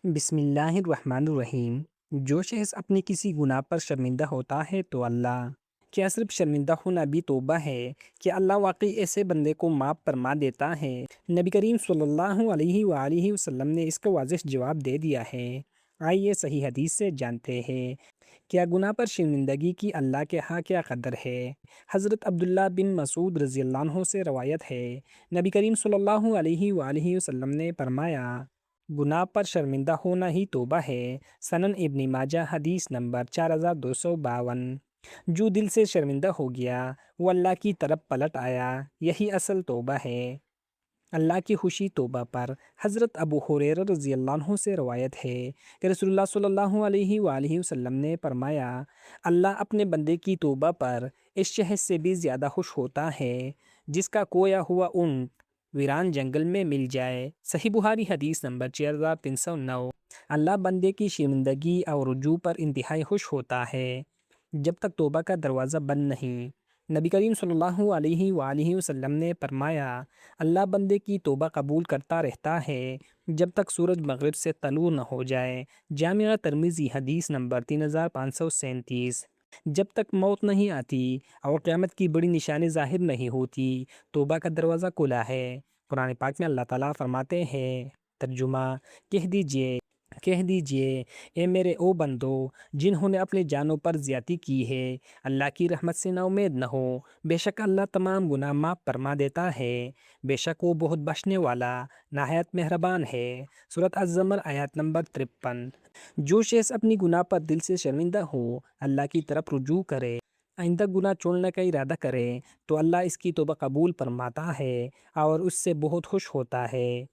بسم اللہ الرحمن الرحیم۔ جو شخص اپنے کسی گناہ پر شرمندہ ہوتا ہے تو اللہ کیا صرف شرمندہ ہونا بھی توبہ ہے کہ اللہ واقعی ایسے بندے کو معاف فرما دیتا ہے۔ نبی کریم صلی اللہ علیہ وآلہ وسلم نے اس کا واضح جواب دے دیا ہے۔ آئیے صحیح حدیث سے جانتے ہیں کیا گناہ پر شرمندگی کی اللہ کے ہاں کیا قدر ہے۔ حضرت عبداللہ بن مسعود رضی اللہ عنہ سے روایت ہے، نبی کریم صلی اللہ علیہ وآلہ وسلم نے فرمایا، گناہ پر شرمندہ ہونا ہی توبہ ہے۔ سنن ابن ماجہ حدیث نمبر 4252۔ جو دل سے شرمندہ ہو گیا وہ اللہ کی طرف پلٹ آیا، یہی اصل توبہ ہے۔ اللہ کی خوشی توبہ پر۔ حضرت ابو ہریرہ رضی اللہ عنہ سے روایت ہے کہ رسول اللہ صلی اللہ علیہ وآلہ وسلم نے فرمایا، اللہ اپنے بندے کی توبہ پر اس شخص سے بھی زیادہ خوش ہوتا ہے جس کا کھویا ہوا اونٹ ویران جنگل میں مل جائے۔ صحیح بخاری حدیث نمبر 6309۔ اللہ بندے کی شرمندگی اور رجوع پر انتہائی خوش ہوتا ہے جب تک توبہ کا دروازہ بند نہیں۔ نبی کریم صلی اللہ علیہ وآلہ وسلم نے فرمایا، اللہ بندے کی توبہ قبول کرتا رہتا ہے جب تک سورج مغرب سے طلوع نہ ہو جائے۔ جامعہ ترمذی حدیث نمبر 3537۔ جب تک موت نہیں آتی اور قیامت کی بڑی نشانی ظاہر نہیں ہوتی، توبہ کا دروازہ کھلا ہے۔ قرآن پاک میں اللہ تعالیٰ فرماتے ہیں، ترجمہ، کہہ دیجئے اے میرے او بندو جنہوں نے اپنی جانوں پر زیادتی کی ہے، اللہ کی رحمت سے نا امید نہ ہو۔ بے شک اللہ تمام گناہ معاف فرما دیتا ہے، بے شک وہ بہت بخشنے والا نہایت مہربان ہے۔ سورۃ الزمر آیت نمبر 53۔ جو شخص اپنی گناہ پر دل سے شرمندہ ہو، اللہ کی طرف رجوع کرے، آئندہ گناہ چھوڑنے کا ارادہ کرے تو اللہ اس کی توبہ قبول فرماتا ہے اور اس سے بہت خوش ہوتا ہے۔